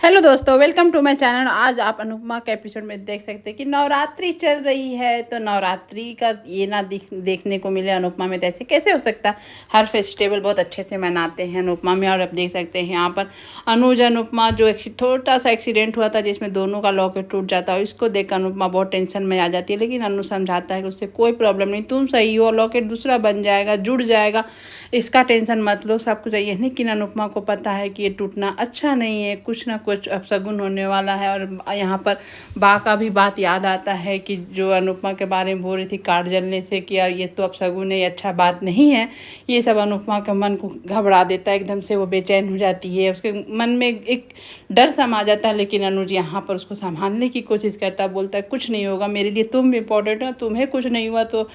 Hello दोस्तों, welcome to my channel. आज आप अनुपमा के एपिसोड में देख सकते हैं कि नवरात्रि चल रही है, तो नवरात्रि का ये ना देखने को मिले अनुपमा में, तो ऐसे कैसे हो सकता है। हर फेस्टिवल बहुत अच्छे से मनाते हैं अनुपमा में। और आप देख सकते हैं यहाँ पर अनुज अनुपमा जो एक छोटा सा एक्सीडेंट हुआ था जिसमें दोनों का लॉकेट टूट जाता है, इसको देख अनुपमा बहुत टेंशन में आ जाती है। लेकिन अनु समझाता है कि उससे कोई प्रॉब्लम नहीं, तुम सही हो, लॉकेट दूसरा बन जाएगा, जुड़ जाएगा, इसका टेंशन मत लो, सब कुछ सही है। लेकिन अनुपमा को पता है कि ये टूटना अच्छा नहीं है, कुछ ना कुछ अपशगुन होने वाला है। और यहाँ पर बा का भी बात याद आता है कि जो अनुपमा के बारे में बोल रही थी कार्ड जलने से, कि ये तो अपशगुन है, ये अच्छा बात नहीं है। ये सब अनुपमा का मन को घबरा देता है, एकदम से वो बेचैन हो जाती है, उसके मन में एक डर समा जाता है। लेकिन अनुज यहाँ पर उसको संभालने की कोशिश करता है, बोलता है कुछ नहीं होगा, मेरे लिए तुम इम्पोर्टेंट हो, तुम्हें कुछ नहीं हुआ तो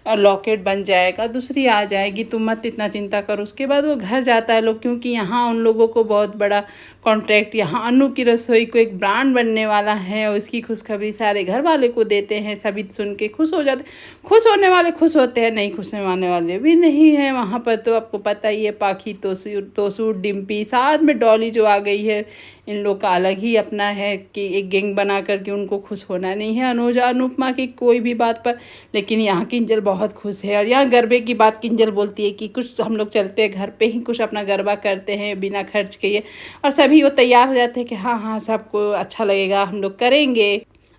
लॉकेट बन जाएगा, दूसरी आ जाएगी, तुम मत इतना चिंता करो। उसके बाद वो घर जाता है लोग, क्योंकि यहाँ उन लोगों को बहुत बड़ा कॉन्ट्रैक्ट, यहाँ अनु की रसोई को एक ब्रांड बनने वाला है और उसकी खुशखबरी सारे घर वाले को देते हैं। सभी सुन के खुश हो जाते, खुश होने वाले खुश होते हैं, नहीं खुश होने वाले भी नहीं है। वहाँ पर तो आपको पता ही है, पाखी तोसू डिम्पी, साथ में डॉली जो आ गई है, इन लोग का अलग ही अपना है कि एक गैंग बना करके उनको खुश होना नहीं है अनुजा अनुपमा की कोई भी बात पर। लेकिन यहाँ किंजल बहुत खुश है। और यहाँ गरबे की बात किंजल बोलती है कि कुछ हम लोग चलते हैं घर पे ही, कुछ अपना गरबा करते हैं बिना खर्च किए। और सभी वो तैयार हो जाते हैं कि हाँ हाँ सबको अच्छा लगेगा, हम लोग करेंगे।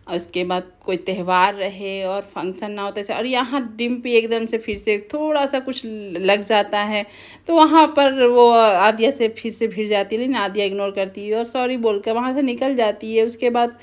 और उसके बाद कोई त्यौहार रहे और फंक्शन ना होता है। और यहाँ डिम्पी एकदम से फिर से थोड़ा सा कुछ लग जाता है, तो वहाँ पर वो आद्या से फिर से भिड़ जाती है। लेकिन आद्या इग्नोर करती है और सॉरी बोलकर वहाँ से निकल जाती है। उसके बाद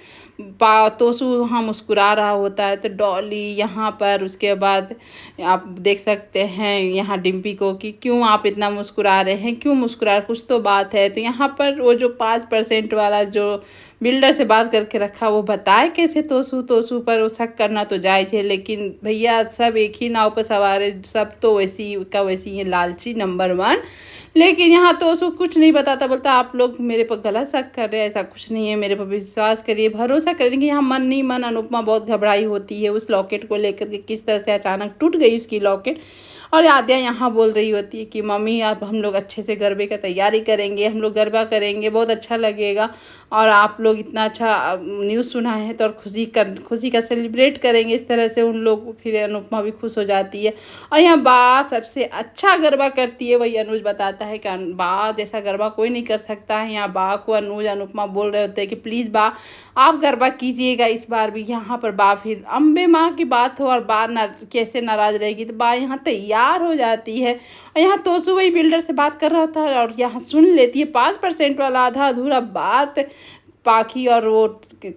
तोसू वहाँ मुस्कुरा रहा होता है, तो डॉली यहाँ पर, उसके बाद आप देख सकते हैं यहाँ डिम्पी को कि क्यों आप इतना मुस्कुरा रहे हैं, क्यों मुस्कुरा, कुछ तो बात है। तो यहाँ पर वो जो 5% वाला जो बिल्डर से बात करके रखा, वो बताए कैसे तोसू तोसू पर वो शक करना तो जायज़ है। लेकिन भैया सब एक ही नाव पर सवार है, सब तो वैसी का वैसी है, लालची नंबर 1। लेकिन यहाँ तोसू कुछ नहीं बताता, बोलता आप लोग मेरे पर गलत शक कर रहे हैं, ऐसा कुछ नहीं है, मेरे पर विश्वास करिए, भरोसा करिए। कि यहाँ मन नहीं मन अनुपमा बहुत घबराई होती है उस लॉकेट को लेकर के, किस तरह से अचानक टूट गई उसकी लॉकेट। और आद्या यहाँ बोल रही होती है कि मम्मी अब हम लोग अच्छे से गरबे का तैयारी करेंगे, हम लोग गरबा करेंगे, बहुत अच्छा लगेगा। और आप लोग इतना अच्छा न्यूज़ सुना है तो और खुशी का सेलिब्रेट करेंगे। इस तरह से उन लोग, फिर अनुपमा भी खुश हो जाती है। और यहाँ बा सबसे अच्छा गरबा करती है, वही अनुज बताता है कि बा जैसा गरबा कोई नहीं कर सकता है। यहाँ बा को अनुज अनुपमा बोल रहे होते हैं कि प्लीज़ बा आप गरबा कीजिएगा इस बार भी। यहाँ पर बा, फिर अम्बे माँ की बात हो और बा कैसे नाराज़ रहेगी, तो बा यहाँ तैयार हो जाती है। और यहाँ तोसू वही बिल्डर से बात कर रहा था और यहाँ सुन लेती है 5% वाला आधा अधूरा बात पाखी, और वो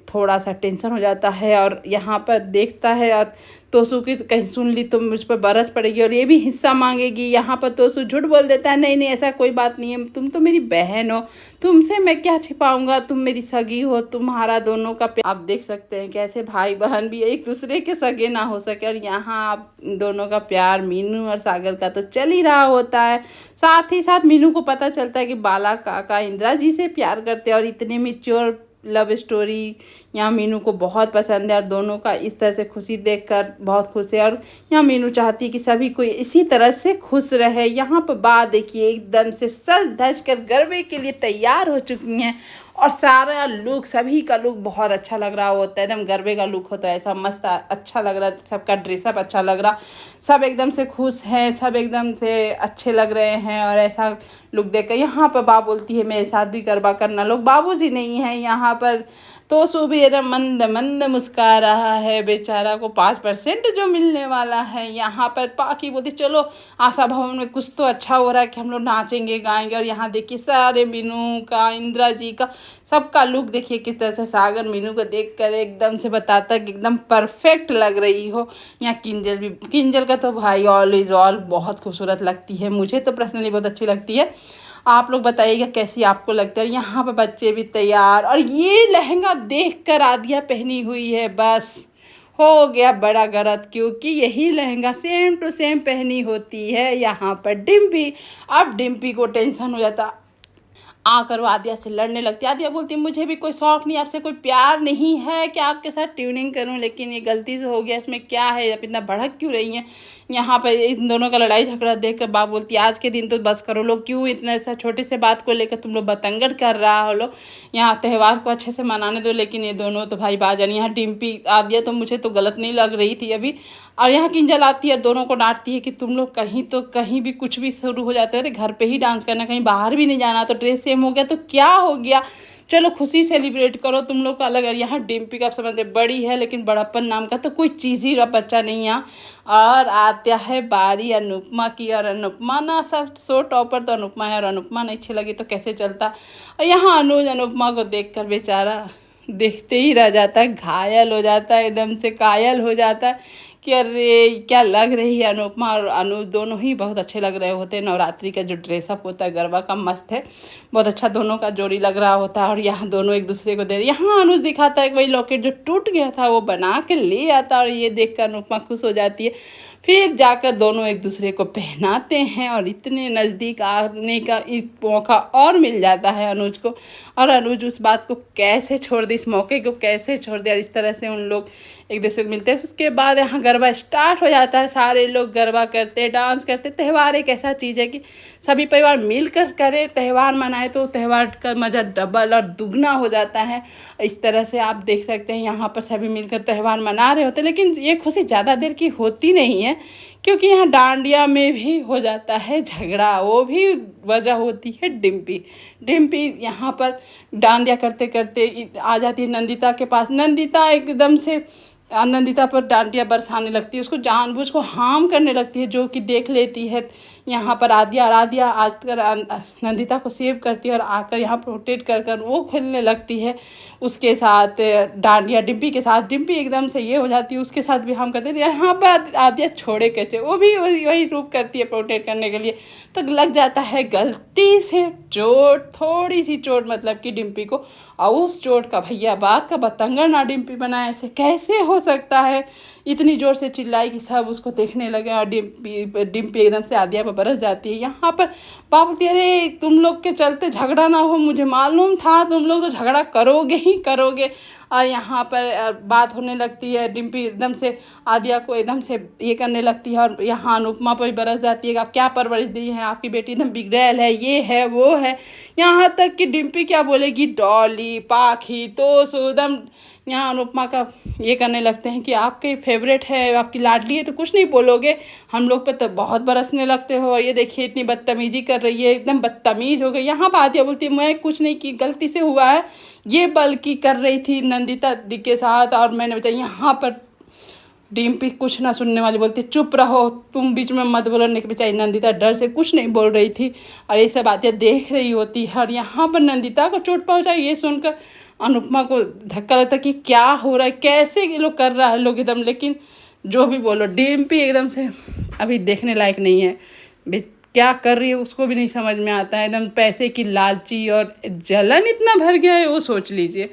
थोड़ा सा टेंशन हो जाता है। और यहाँ पर देखता है और तोसू की कहीं सुन ली तो मुझ पर बरस पड़ेगी और ये भी हिस्सा मांगेगी। यहाँ पर तोसू झूठ बोल देता है, नहीं नहीं ऐसा कोई बात नहीं है, तुम तो मेरी बहन हो, तुमसे मैं क्या छिपाऊंगा, तुम मेरी सगी हो, तुम्हारा दोनों का आप देख सकते हैं कैसे भाई बहन भी एक दूसरे के सगे ना हो सके। और यहाँ आप दोनों का प्यार मीनू और सागर का तो चल ही रहा होता है। साथ ही साथ मीनू को पता चलता है कि बाला काका इंदिरा जी से प्यार करते हैं और इतने मैच्योर लव स्टोरी यहाँ मीनू को बहुत पसंद है। और दोनों का इस तरह से खुशी देखकर बहुत खुश है। और यहाँ मीनू चाहती है कि सभी कोई इसी तरह से खुश रहे। यहाँ पर बात देखिए, एकदम से सज धज कर गरबे के लिए तैयार हो चुकी हैं। और सारा लुक, सभी का लुक बहुत अच्छा लग रहा होता है, एकदम गरबे का लुक होता है ऐसा मस्त अच्छा लग रहा है, सबका ड्रेसअप अच्छा लग रहा, सब एकदम से खुश हैं, सब एकदम से अच्छे लग रहे हैं। और ऐसा लुक देखकर यहाँ पर बा बोलती है मेरे साथ भी गरबा करना, लोग बाबूजी नहीं हैं यहाँ पर। तो सुबेरा मंद मंद मुस्कुरा रहा है, बेचारा को 5% जो मिलने वाला है। यहाँ पर पाकी बोलती चलो आशा भवन में कुछ तो अच्छा हो रहा है कि हम लोग नाचेंगे गाएंगे। और यहाँ देखिए सारे मीनू का, इंदिरा जी का, सबका लुक देखिए किस तरह से। सागर मीनू को देखकर एकदम से बताता कि एकदम परफेक्ट लग रही हो। यहाँ किंजल भी, किंजल का तो भाई ऑल इज़ ऑल बहुत खूबसूरत लगती है, मुझे तो पर्सनली बहुत अच्छी लगती है। आप लोग बताइएगा कैसी आपको लगता है। यहाँ पर बच्चे भी तैयार, और ये लहंगा देखकर आदिया पहनी हुई है, बस हो गया बड़ा गलत, क्योंकि यही लहंगा सेम टू सेम पहनी होती है यहाँ पर डिम्पी। अब डिम्पी को टेंशन हो जाता, आकर वो आद्या से लड़ने लगती है। आद्या बोलती है मुझे भी कोई शौक नहीं, आपसे कोई प्यार नहीं है कि आपके साथ ट्यूनिंग करूं, लेकिन ये गलती से हो गया, इसमें क्या है, आप इतना भड़क क्यों रही हैं। यहाँ पर इन दोनों का लड़ाई झगड़ा देख कर बाप बोलती है आज के दिन तो बस करो, लोग क्यों इतना ऐसा छोटे से बात को लेकर तुम लोग बतंगड़ कर रहा हो लोग, यहाँ त्यौहार को अच्छे से मनाने दो। लेकिन ये दोनों तो भाई बाजान, यहाँ डिम्पी आद्या तो मुझे तो गलत नहीं लग रही थी अभी, और यहाँ किंजल आती है दोनों को डांटती है कि तुम लोग कहीं तो कहीं भी कुछ भी शुरू हो जाता है, अरे घर पे ही डांस करना, कहीं बाहर भी नहीं जाना, तो ड्रेस सेम हो गया तो क्या हो गया, चलो खुशी सेलिब्रेट करो तुम लोग का अलग है। यहाँ डिम्पी का समझते बड़ी है लेकिन बड़प्पन नाम का तो कोई चीज़ ही बच्चा नहीं है। और आता है बारी अनुपमा की, और अनुपमा ना सब शो टॉपर तो अनुपमा है, और अनुपमा नहीं अच्छी लगी तो कैसे चलता। और यहाँ अनुज अनुपमा को देख कर बेचारा देखते ही रह जाता है, घायल हो जाता है, एकदम से कायल हो जाता है कि अरे क्या लग रही है। अनुपमा और अनुज दोनों ही बहुत अच्छे लग रहे होते हैं, नवरात्रि का जो ड्रेसअप होता है गरबा का मस्त है, बहुत अच्छा दोनों का जोड़ी लग रहा होता है। और यहाँ दोनों एक दूसरे को दे रहे, यहाँ अनुज दिखाता है कि वही लॉकेट जो टूट गया था वो बना के ले आता है, और ये देख कर अनुपमा खुश हो जाती है। फिर जाकर दोनों एक दूसरे को पहनाते हैं, और इतने नज़दीक आने का एक मौका और मिल जाता है अनुज को, और अनुज उस बात को कैसे छोड़ दे, इस मौके को कैसे छोड़ दे, और इस तरह से उन लोग एक दूसरे को मिलते हैं। उसके बाद यहाँ गरबा स्टार्ट हो जाता है, सारे लोग गरबा करते डांस करते। त्यौहार एक ऐसा चीज़ है कि सभी परिवार मिलकर करे, त्यौहार मनाए तो त्यौहार का मज़ा डबल और दुगना हो जाता है। इस तरह से आप देख सकते हैं यहाँ पर सभी मिलकर त्यौहार मना रहे होते हैं, लेकिन ये खुशी ज़्यादा देर की होती नहीं है, क्योंकि यहाँ डांडिया में भी हो जाता है झगड़ा, वो भी वजह होती है डिम्पी। डिम्पी यहाँ पर डांडिया करते करते आ जाती है नंदिता के पास। नंदिता एकदम से नंदिता पर डांडिया बरसाने लगती है, उसको जानबूझ को हार्म करने लगती है, जो कि देख लेती है यहाँ पर आद्या, और आद्या आकर नंदिता को सेव करती है और आकर यहाँ प्रोटेक्ट कर कर वो खेलने लगती है उसके साथ डांडिया डिम्पी के साथ। डिम्पी एकदम से ये हो जाती है, उसके साथ भी हम करते थे, यहाँ पर आद्या छोड़े कैसे, वो भी वही रूप करती है प्रोटेक्ट करने के लिए, तो लग जाता है गलती से चोट, थोड़ी सी चोट मतलब कि डिम्पी को, और उस चोट का भैया बात का बतंगड़ ना डिम्पी बनाए, ऐसे कैसे हो सकता है। इतनी ज़ोर से चिल्लाई कि सब उसको देखने लगे, और डिम्पी एकदम से आद्या पर बरस जाती है। यहाँ पर पापा बोलती है अरे तुम लोग के चलते झगड़ा ना हो, मुझे मालूम था तुम लोग तो झगड़ा करोगे ही करोगे। और यहाँ पर बात होने लगती है, डिम्पी एकदम से आद्या को एकदम से ये करने लगती है, और यहाँ अनुपमा पर भी बरस जाती है कि आप क्या परवरिश दी है, आपकी बेटी एकदम बिगड़ैल है, ये है वो है। यहाँ तक कि डिम्पी क्या बोलेगी, डॉली पाखी तो एकदम यहाँ अनुपमा का ये करने लगते हैं कि आपके फेवरेट है, आपकी लाडली है तो कुछ नहीं बोलोगे, हम लोग पे तो बहुत बरसने लगते हो, ये देखिए इतनी बदतमीजी कर रही है, एकदम बदतमीज़ हो गई। यहाँ पर आद्या बोलती है मैं कुछ नहीं की, गलती से हुआ है, ये बल्कि कर रही थी नंदिता दी के साथ, और मैंने बताया। यहाँ पर डिम्पी कुछ ना सुनने वाली बोलती है चुप रहो तुम बीच में मत बोलो, नहीं बेचारी नंदिता डर से कुछ नहीं बोल रही थी, और ये सब बातें देख रही होती है। और यहाँ पर नंदिता को चोट पहुँचाई, ये सुनकर अनुपमा को धक्का लगता कि क्या हो रहा है, कैसे ये लोग कर रहा है लोग एकदम। लेकिन जो भी बोलो डिम्पी एकदम से अभी देखने लायक नहीं है, क्या कर रही है उसको भी नहीं समझ में आता है, एकदम पैसे की लालची और जलन इतना भर गया है वो सोच लीजिए।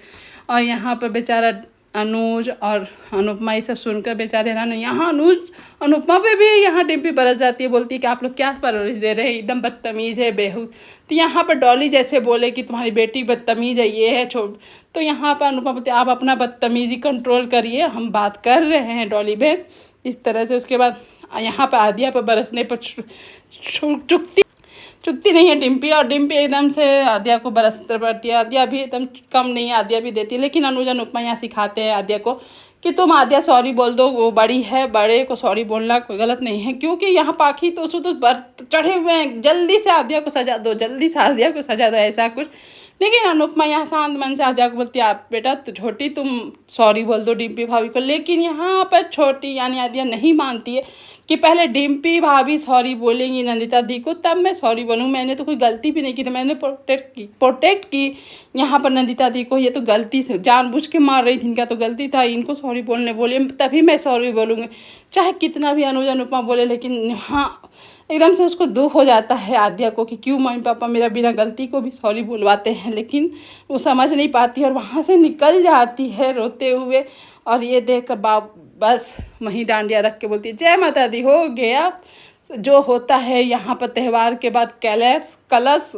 और यहाँ पर बेचारा अनुज और अनुपमा ये सब सुनकर बेचारे हैरान। यहाँ अनुज अनुपमा पे भी यहाँ डिम्पी बरस जाती है, बोलती है कि आप लोग क्या परवरिश दे रहे हैं, एकदम बदतमीज़ है बेहूद। तो यहाँ पर डॉली जैसे बोले कि तुम्हारी बेटी बदतमीज़ है, ये है छोड़, तो यहाँ पर अनुपमा बोलती है आप अपना बदतमीज़ी कंट्रोल करिए, हम बात कर रहे हैं डॉली बहन, इस तरह से। उसके बाद यहाँ पर आद्या पर बरसने पर चुकती नहीं है डिम्पी, और डिम्पी एकदम से आद्या को बरसते पड़ती है। आद्या भी एकदम कम नहीं है, आद्या भी देती है। लेकिन अनुज अनुपमा यहाँ सिखाते हैं आद्या को कि तुम आद्या सॉरी बोल दो, वो बड़ी है, बड़े को सॉरी बोलना कोई गलत नहीं है, क्योंकि यहाँ पाखी तो उसको तो बर्त चढ़े हुए हैं, जल्दी से आद्या को सजा दो, जल्दी से आद्या को सजा दो, ऐसा कुछ। लेकिन अनुपमा यहाँ शांत मन से आद्या को बोलती है आप बेटा तो छोटी तुम सॉरी बोल दो डिम्पी भाभी को। लेकिन यहाँ पर छोटी यानी आद्या नहीं मानती है कि पहले डिम्पी भाभी सॉरी बोलेंगी नंदिता दी को तब मैं सॉरी बोलूँ, मैंने तो कोई गलती भी नहीं की, तो मैंने प्रोटेक्ट की यहाँ पर नंदिता दी को, ये तो गलती से जानबूझ के मार रही थी, इनका तो गलती था, इनको सॉरी बोलने बोले तभी मैं सॉरी बोलूँगी, चाहे कितना भी अनुज अनुपमा बोले। लेकिन हाँ एकदम से उसको दुख हो जाता है आद्या को कि क्यों मम्मी पापा मेरा बिना गलती को भी सॉरी बुलवाते हैं, लेकिन वो समझ नहीं पाती और वहाँ से निकल जाती है रोते हुए। और ये देख कर बाप बस वहीं डांडिया रख के बोलती है जय माता दी, हो गया जो होता है यहाँ पर त्यौहार के बाद कलश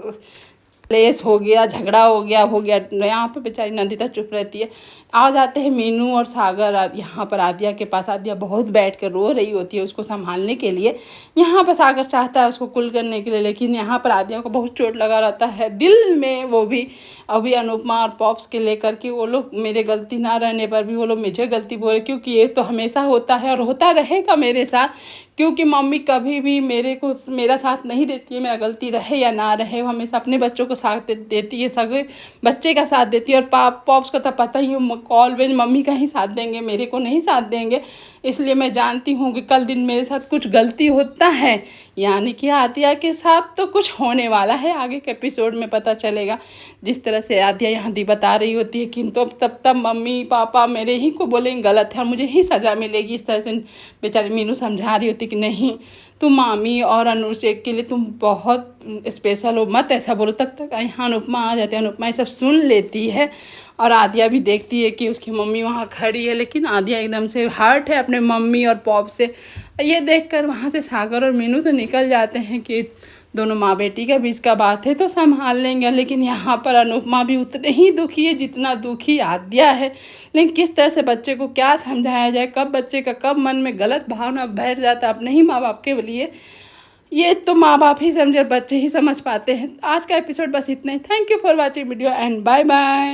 क्लेश हो गया, झगड़ा हो गया। यहाँ पे बेचारी नंदिता चुप रहती है। आ जाते हैं मीनू और सागर यहाँ पर आदिया के पास। आदिया बहुत बैठ कर रो रही होती है उसको संभालने के लिए। यहाँ पर सागर चाहता है उसको कुल करने के लिए, लेकिन यहाँ पर आदिया को बहुत चोट लगा रहता है दिल में। वो भी अभी अनुपमा और पॉप्स के लेकर कि वो लोग मेरे गलती ना रहने पर भी वो लोग मुझे गलती बोले, क्योंकि ये तो हमेशा होता है और होता रहेगा मेरे साथ, क्योंकि मम्मी कभी भी मेरा साथ नहीं देती है। मेरा गलती रहे या ना रहे, वो हमेशा अपने बच्चों को साथ देती है, सगे बच्चे का साथ देती है। और पॉप्स को तो पता ही है, ऑलवेज मम्मी का ही साथ देंगे, मेरे को नहीं साथ देंगे। इसलिए मैं जानती हूँ कि कल दिन मेरे साथ कुछ गलती होता है, यानी कि आदिया के साथ तो कुछ होने वाला है। आगे के एपिसोड में पता चलेगा। जिस तरह से आदिया यहाँ दी बता रही होती है कि तब मम्मी पापा मेरे ही को बोलेंगे गलत है और मुझे ही सज़ा मिलेगी। इस तरह से बेचारी मीनू समझा रही होती कि नहीं, तुम मामी और अनुष्का के लिए तुम बहुत स्पेशल हो, मत ऐसा बोलो। तब तक यहाँ अनुपमा आ जाती है। अनुपमा ये सब सुन लेती है और आदिया भी देखती है कि उसकी मम्मी वहाँ खड़ी है, लेकिन आदिया एकदम से हर्ट है अपने मम्मी और पॉप से। ये देखकर वहाँ से सागर और मीनू तो निकल जाते हैं कि दोनों माँ बेटी के बीच का बात है तो संभाल लेंगे। लेकिन यहाँ पर अनुपमा भी उतने ही दुखी है जितना दुखी आदिया है। लेकिन किस तरह से बच्चे को क्या समझाया जाए, कब बच्चे का कब मन में गलत भावना बैठ जाता है अपने ही माँ बाप के लिए, ये तो माँ बाप ही समझे, बच्चे ही समझ पाते हैं। आज का एपिसोड बस इतना ही। Thank you for watching video and bye bye.